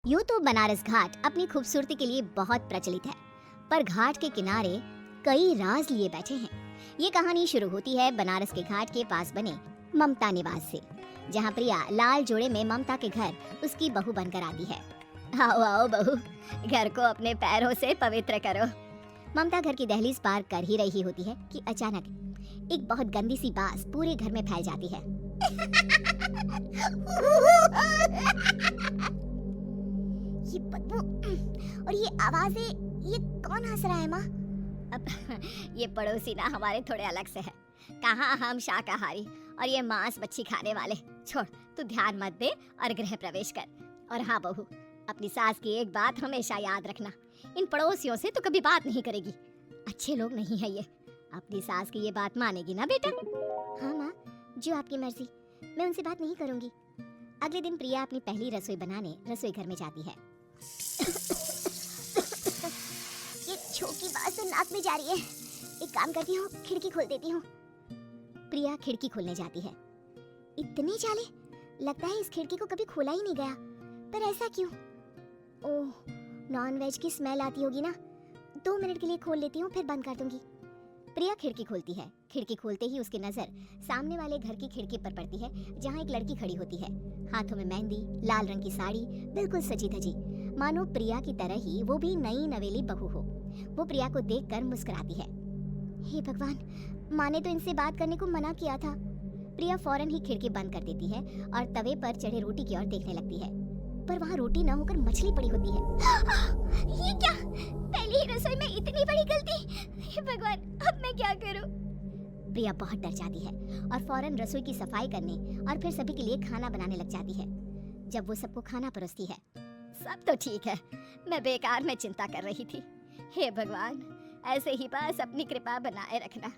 यूं तो बनारस घाट अपनी खूबसूरती के लिए बहुत प्रचलित है, पर घाट के किनारे कई राज लिए बैठे हैं। ये कहानी शुरू होती है बनारस के घाट के पास बने ममता निवास से, जहाँ प्रिया लाल जोड़े में ममता के घर उसकी बहू बनकर आती है। आओ आओ बहू, घर को अपने पैरों से पवित्र करो। ममता घर की दहलीज पार कर ही रही होती है कि अचानक एक बहुत गंदी सी बास पूरे घर में फैल जाती है। ये बदबू और ये आवाजें, ये कौन हंस रहा है माँ? अब ये पड़ोसी ना हमारे थोड़े अलग से है। कहाँ हम शाकाहारी और ये मांस मच्छी खाने वाले। छोड़, तू ध्यान मत दे और गृह प्रवेश कर। और हाँ बहू, अपनी सास की एक बात हमेशा याद रखना, इन पड़ोसियों से तो कभी बात नहीं करेगी। अच्छे लोग नहीं है ये। अपनी सास की ये बात मानेगी ना बेटा? हाँ माँ, जो आपकी मर्जी, मैं उनसे बात नहीं करूंगी। अगले दिन प्रिया अपनी पहली रसोई बनाने रसोई घर में जाती है। ये छोकी बात तो नाक में जा रही है। एक काम करती हूँ, खिड़की खोल देती हूँ। प्रिया खिड़की खोलने जाती है। इतने जाले, लगता है इस खिड़की को कभी खोला ही नहीं गया। पर ऐसा क्यों? ओह, नॉन वेज की स्मेल आती होगी ना। 2 मिनट के लिए खोल लेती हूँ, फिर बंद कर दूंगी। प्रिया खिड़की खोलती है। खिड़की खोलते ही उसकी नजर सामने वाले घर की खिड़की पर पड़ती है, जहाँ एक लड़की खड़ी होती है। हाथों में मेहंदी, लाल रंग की साड़ी, बिल्कुल सजी धजी, मानो प्रिया की तरह ही वो भी नई नवेली बहू हो। वो प्रिया को देखकर मुस्कुराती है। हे भगवान, माँ ने तो इनसे बात करने को मना किया था। प्रिया फौरन ही खिड़की बंद कर देती है और तवे पर चढ़े रोटी की ओर देखने लगती है, पर वहाँ रोटी न होकर मछली पड़ी होती है। ये क्या? पहली ही रसोई में इतनी बड़ी गलती। हे भगवान, अब मैं क्या करूं? प्रिया बहुत डर जाती है और फौरन रसोई की सफाई करने और फिर सभी के लिए खाना बनाने लग जाती है। जब वो सबको खाना परोसती है, सब तो ठीक है, मैं बेकार में चिंता कर रही थी। हे भगवान, ऐसे ही बस अपनी कृपा बनाए रखना।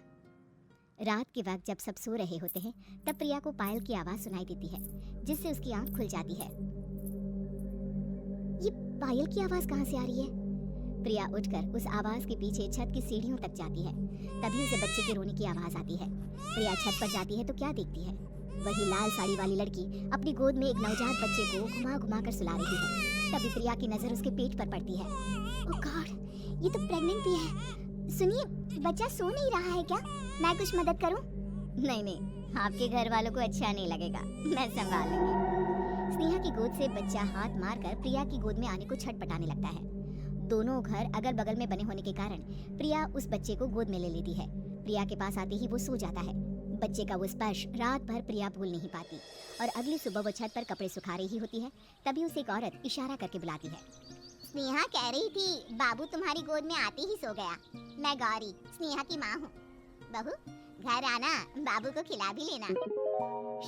रात के वक्त जब सब सो रहे होते हैं, तब प्रिया को पायल की आवाज सुनाई देती है, जिससे उसकी आंख खुल जाती है। ये पायल की आवाज कहाँ से आ रही है? प्रिया उठकर उस आवाज के पीछे छत की सीढ़ियों तक जाती है। तभी उसे बच्चे के रोने की आवाज आती है। प्रिया छत पर जाती है तो क्या देखती है? वही लाल साड़ी वाली लड़की अपनी गोद में एक नवजात बच्चे को घुमा घुमा कर सुला रही है। तभी प्रिया की नजर उसके पेट पर पड़ती है। ओह गॉड, ये तो प्रेग्नेंट भी है। सुनिए, बच्चा सो नहीं रहा है क्या? मैं कुछ मदद करूं? नहीं नहीं, आपके घर वालों को अच्छा नहीं लगेगा, मैं संभाल लूंगी। स्नेहा की गोद से बच्चा हाथ मारकर प्रिया की गोद में आने को छटपटाने लगता है। दोनों घर अगल बगल में बने होने के कारण प्रिया उस बच्चे को गोद में ले लेती है। प्रिया के पास आते ही वो सो जाता है। बच्चे का वो स्पर्श रात भर प्रिया भूल नहीं पाती और अगली सुबह वो छत पर कपड़े सुखा रही होती है। तभी उसे एक औरत इशारा करके बुलाती है। स्नेहा कह रही थी बाबू तुम्हारी गोद में आते ही सो गया। मैं गौरी, स्नेहा की माँ हूँ। बहू, घर आना, बाबू को खिला भी लेना।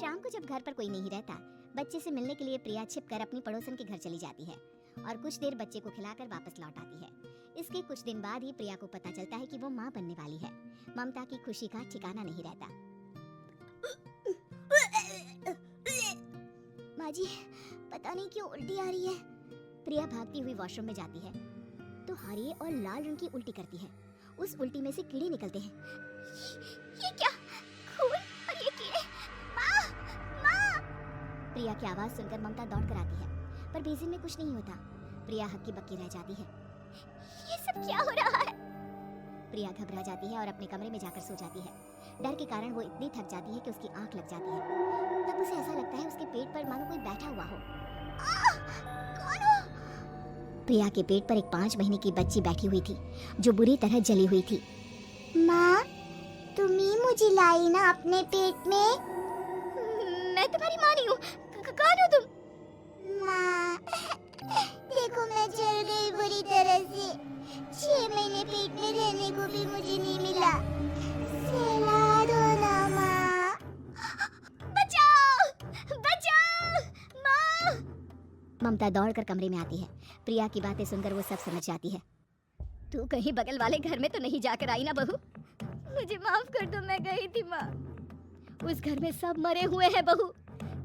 शाम को जब घर पर कोई नहीं रहता, बच्चे से मिलने के लिए प्रिया छिपकर अपनी पड़ोसन के घर चली जाती है और कुछ देर बच्चे को खिलाकर वापस लौट आती है। इसके कुछ दिन बाद ही प्रिया को पता चलता है कि वो माँ बनने वाली है। ममता की खुशी का ठिकाना नहीं रहता। माँ जी, पता नहीं क्यों उल्टी आ रही है। प्रिया भागती हुई वॉशरूम में जाती है तो हरे और लाल रंग की उल्टी करती है। उस उल्टी में से कीड़े निकलते हैं। ये क्या? खून और ये कीड़े! माँ! माँ! प्रिया की आवाज सुनकर ममता दौड़कर आती है, पर बेसिन में कुछ नहीं होता। प्रिया हक्की बक्की रह जाती है। ये सब क्या हो रहा है? प्रिया घबरा जाती है और अपने कमरे में जाकर सो जाती है। डर के कारण वो इतनी थक जाती है कि उसकी आंख लग जाती है। तब उसे ऐसा लगता है उसके पेट पर मानो कोई बैठा हुआ हो। कौन हो? प्रिया के पेट पर एक 5 महीने की बच्ची बैठी हुई थी, जो बुरी तरह जली हुई थी। माँ, तुम ही मुझे लाई ना अपने पेट में? मैं तुम्हारी माँ नहीं हूँ। कौन हो तुम? माँ, देखो मैं जल गई बुरी तरह से। 6 महीने पेट में रहने को भी मुझे नहीं मिला। सहला दो ना माँ। बचाओ! बचाओ! माँ! ममता दौड़कर कमरे में आती है। प्रिया की बातें सुनकर वो सब समझ जाती है। तू कहीं बगल वाले घर में तो नहीं जाकर आई ना बहू? मुझे माफ कर दो, मैं गई थी माँ। उस घर में सब मरे हुए हैं बहू।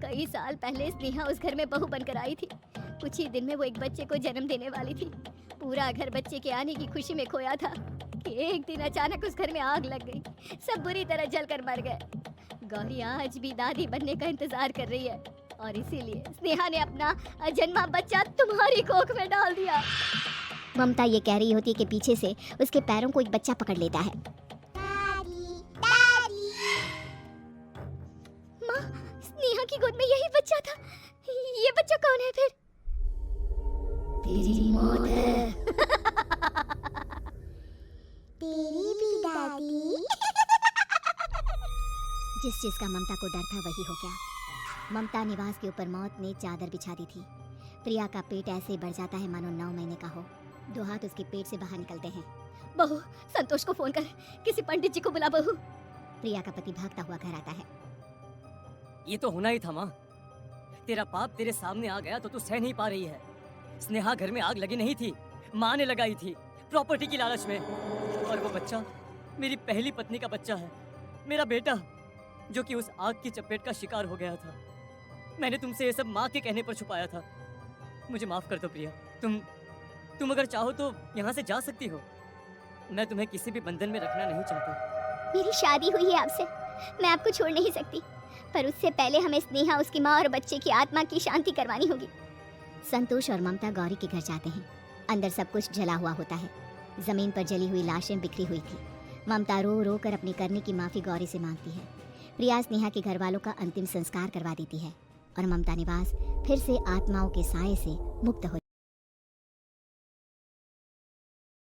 कई साल पहले स्नेहा उस घर में बहू बनकर आई थी। कुछ ही दिन में वो एक बच्चे को जन्म देने वाली थी। पूरा घर बच्चे के आने की खुशी में खोया था कि एक दिन अचानक उस घर में आग लग गई। सब बुरी तरह जलकर मर गए। गौरी आज भी दादी बनने का इंतजार कर रही है और इसीलिए स्नेहा ने अपना अजन्मा बच्चा तुम्हारी कोख में डाल दिया। ममता ये कह रही होती है कि पीछे से उसके पैरों को एक बच्चा पकड़ लेता है। माँ, स्नेहा की गोद में यही बच्चा था। ये बच्चा कौन है फिर? तेरी मौत है। तेरी भी दादी। जिस चीज का ममता को डर था वही हो गया। ममता निवास के ऊपर मौत ने चादर बिछा दी थी। प्रिया का पेट ऐसे बढ़ जाता है मानो 9 महीने का हो। 2 हाथ उसके पेट से बाहर निकलते हैं। बहू, संतोष को फोन कर, किसी पंडित जी को बुला बहू। प्रिया का पति भागता हुआ घर आता है। ये तो होना ही था माँ। तेरा पाप तेरे सामने आ गया तो तू सह नहीं पा रही है। स्नेहा घर में आग लगी नहीं थी, माँ ने लगाई थी, प्रॉपर्टी की लालच में। और वो बच्चा मेरी पहली पत्नी का बच्चा है, मेरा बेटा, जो कि उस आग की चपेट का शिकार हो गया था। मैंने तुमसे ये सब माँ के कहने पर छुपाया था। मुझे माफ कर दो प्रिया। तुम अगर चाहो तो यहाँ से जा सकती हो। मैं तुम्हें किसी भी बंधन में रखना नहीं चाहता। मेरी शादी हुई है आपसे, मैं आपको छोड़ नहीं सकती, पर उससे पहले हमें स्नेहा, उसकी माँ और बच्चे की आत्मा की शांति करवानी होगी। संतोष और ममता गौरी के घर जाते हैं। अंदर सब कुछ जला हुआ होता है। जमीन पर जली हुई लाशें बिखरी हुई थी। ममता रो रो कर अपनी करने की माफी गौरी से मांगती है। प्रिया स्नेहा के घर वालों का अंतिम संस्कार करवा देती है और ममता निवास फिर से आत्माओं के साए से मुक्त हो